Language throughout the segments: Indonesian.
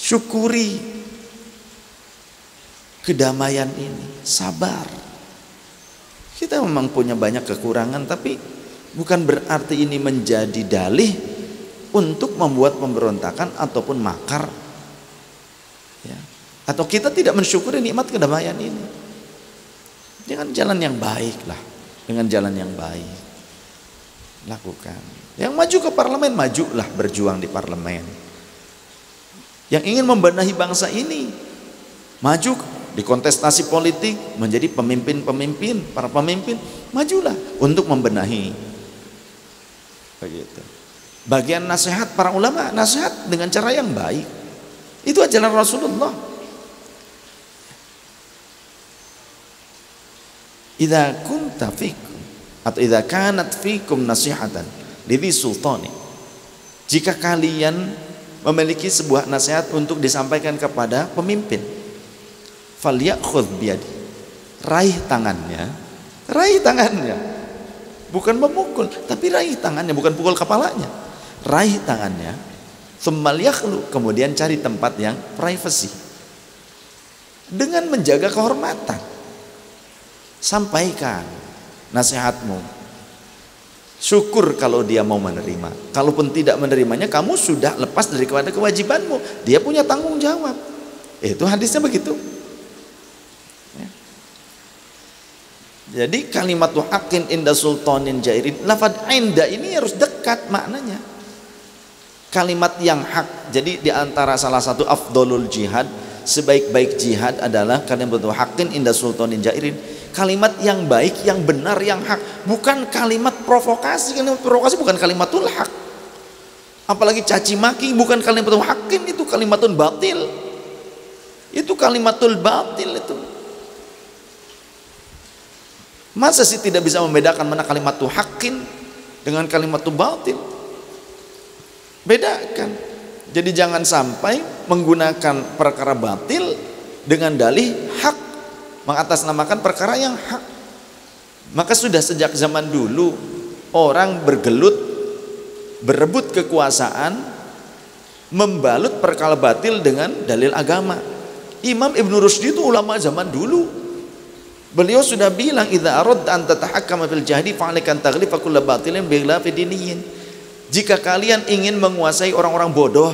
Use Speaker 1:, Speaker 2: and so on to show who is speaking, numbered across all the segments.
Speaker 1: Syukuri kedamaian ini, sabar. Kita memang punya banyak kekurangan, tapi bukan berarti ini menjadi dalih untuk membuat pemberontakan ataupun makar, ya. Atau kita tidak mensyukuri nikmat kedamaian ini. Dengan jalan yang baik lah, dengan jalan yang baik lakukan. Yang maju ke parlemen, majulah berjuang di parlemen. Yang ingin membenahi bangsa ini, maju di kontestasi politik, menjadi pemimpin-pemimpin, para pemimpin, majulah untuk membenahi. Begitu. Bagian nasihat para ulama, nasihat dengan cara yang baik. Itu ajaran Rasulullah. Idza kunta fikum atau idza kanat fikum nasihatan lidhi sultani. Jika kalian memiliki sebuah nasihat untuk disampaikan kepada pemimpin, falyakhudh biyadi. Raih tangannya. Bukan memukul, tapi raih tangannya, bukan pukul kepalanya. Raih tangannya. Tsumma liyakhlu, kemudian cari tempat yang privacy. Dengan menjaga kehormatan. Sampaikan nasihatmu. Syukur kalau dia mau menerima. Kalaupun tidak menerimanya, kamu sudah lepas daripada kewajibanmu. Dia punya tanggung jawab. Itu hadisnya begitu. Ya. Jadi kalimatu haqqin inda sultanin jairin. Lafaz inda ini harus dekat maknanya. Kalimat yang hak. Jadi diantara salah satu afdolul jihad, sebaik-baik jihad adalah kalimatu haqqin inda sultanin jairin. Kalimat yang baik, yang benar, yang hak. Bukan kalimat provokasi. Kalimat provokasi bukan kalimatul hak. Apalagi caci maki bukan kalimatul haqqin, itu kalimatun batil. Itu kalimatul batil itu. Masa sih tidak bisa membedakan mana kalimatul haqqin dengan kalimatul batil? Bedakan. Jadi jangan sampai menggunakan perkara batil dengan dalih hak, mengatasnamakan perkara yang hak. Maka sudah sejak zaman dulu orang bergelut, berebut kekuasaan, membalut perkara batil dengan dalil agama. Imam Ibn Rushdi itu ulama zaman dulu. Beliau sudah bilang, idza aradta an tatahakkama fil jahdi fa'alika an taghlifa kull batilin bi khilafi diniyin. Jika kalian ingin menguasai orang-orang bodoh,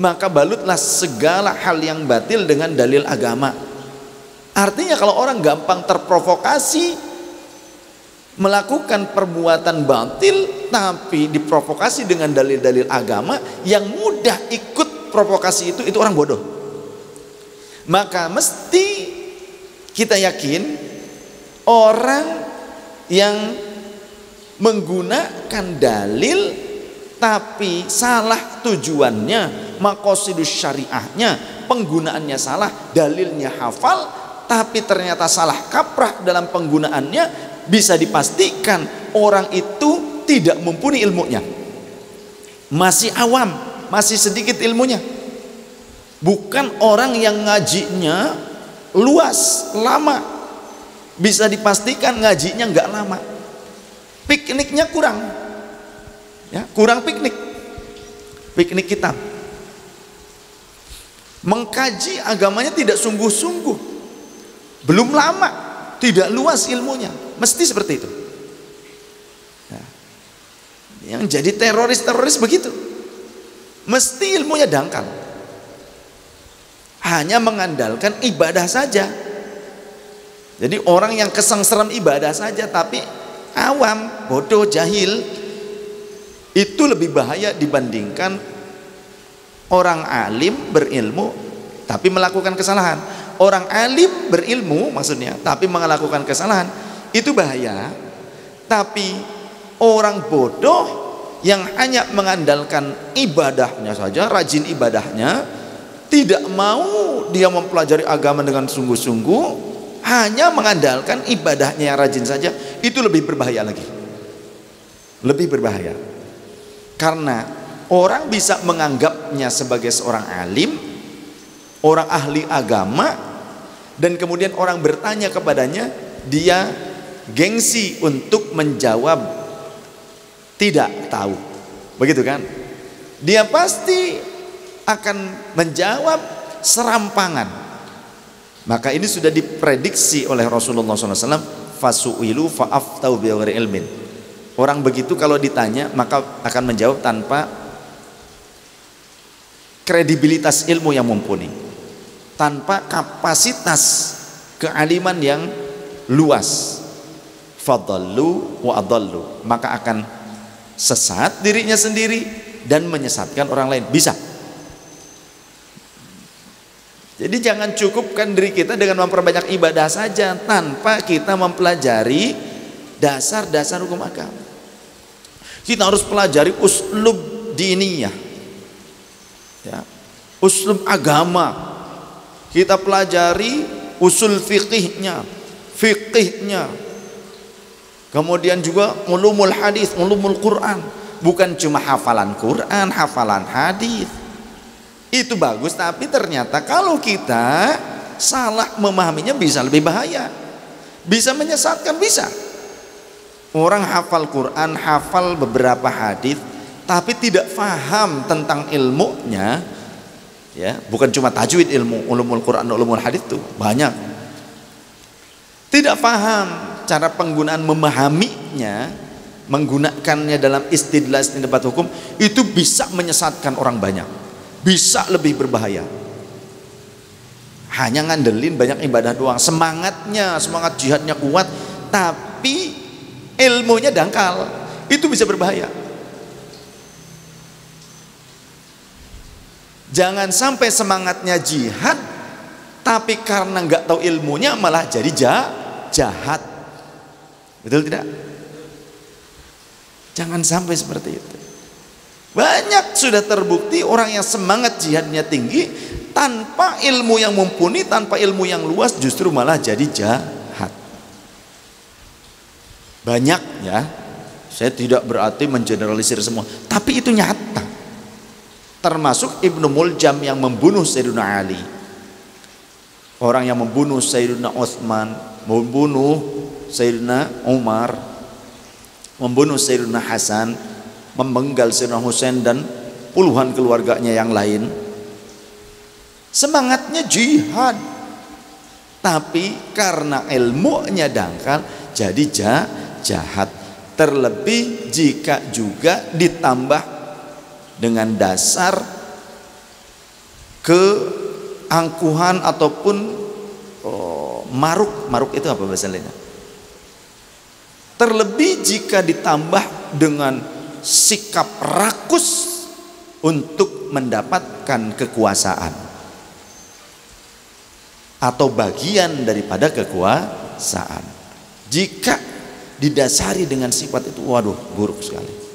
Speaker 1: maka balutlah segala hal yang batil dengan dalil agama. Artinya kalau orang gampang terprovokasi melakukan perbuatan batil, tapi diprovokasi dengan dalil-dalil agama, yang mudah ikut provokasi itu orang bodoh. Maka mesti kita yakin orang yang menggunakan dalil tapi salah tujuannya, maqasidus syariahnya, penggunaannya salah, dalilnya hafal tapi ternyata salah kaprah dalam penggunaannya, bisa dipastikan orang itu tidak mumpuni ilmunya, masih awam, masih sedikit ilmunya. Bukan orang yang ngajinya luas, lama. Bisa dipastikan ngajinya nggak lama, pikniknya kurang, ya, kurang piknik kitab, mengkaji agamanya tidak sungguh-sungguh, belum lama, tidak luas ilmunya. Mesti seperti itu. Nah, yang jadi teroris begitu, mesti ilmunya dangkal, hanya mengandalkan ibadah saja. Jadi orang yang kesengseram ibadah saja tapi awam, bodoh, jahil, itu lebih bahaya dibandingkan orang alim berilmu tapi melakukan kesalahan. Orang alim berilmu maksudnya tapi melakukan kesalahan, itu bahaya. Tapi orang bodoh yang hanya mengandalkan ibadahnya saja, rajin ibadahnya, tidak mau dia mempelajari agama dengan sungguh-sungguh, hanya mengandalkan ibadahnya yang rajin saja, itu lebih berbahaya lagi. Lebih berbahaya. Karena orang bisa menganggapnya sebagai seorang alim, orang ahli agama, dan kemudian orang bertanya kepadanya, dia gengsi untuk menjawab tidak tahu. Begitu kan? Dia pasti akan menjawab serampangan. Maka ini sudah diprediksi oleh Rasulullah SAW, fasu'ilu fa'aftau bighairi ilmin. Orang begitu kalau ditanya maka akan menjawab tanpa kredibilitas ilmu yang mumpuni, tanpa kapasitas kealiman yang luas. Fadallu wa adallu, maka akan sesat dirinya sendiri dan menyesatkan orang lain. Bisa. Jadi jangan cukupkan diri kita dengan memperbanyak ibadah saja tanpa kita mempelajari dasar-dasar hukum agama. Kita harus pelajari uslub diniyah, ya, uslub agama. Kita pelajari usul fikihnya, kemudian juga ulumul hadis, ulumul Quran. Bukan cuma hafalan Quran, hafalan hadis. Itu bagus, tapi ternyata kalau kita salah memahaminya bisa lebih bahaya, bisa menyesatkan. Bisa orang hafal Quran, hafal beberapa hadis, tapi tidak faham tentang ilmunya, ya, bukan cuma tajwid, ilmu ulumul Quran, ulumul hadis itu banyak. Tidak faham cara penggunaan memahaminya, menggunakannya dalam istidlal debat hukum, itu bisa menyesatkan orang banyak, bisa lebih berbahaya. Hanya ngandelin banyak ibadah doang, semangat jihadnya kuat, tapi ilmunya dangkal, itu bisa berbahaya. Jangan sampai semangatnya jihad, tapi karena nggak tahu ilmunya malah jadi jahat. Betul tidak? Jangan sampai seperti itu. Banyak sudah terbukti orang yang semangat jihadnya tinggi, tanpa ilmu yang mumpuni, tanpa ilmu yang luas, justru malah jadi jahat. Banyak, ya. Saya tidak berarti mengeneralisir semua, tapi itu nyata. Termasuk Ibnu Muljam yang membunuh Sayyidina Ali, orang yang membunuh Sayyidina Utsman, membunuh Sayyidina Umar, membunuh Sayyidina Hasan, memenggal Sayyidina Husain dan puluhan keluarganya yang lain. Semangatnya jihad, tapi karena ilmunya dangkal jadi jahat. Terlebih jika juga ditambah dengan dasar keangkuhan ataupun maruk itu apa bahasa lainnya? Terlebih jika ditambah dengan sikap rakus untuk mendapatkan kekuasaan atau bagian daripada kekuasaan. Jika didasari dengan sifat itu, waduh, buruk sekali.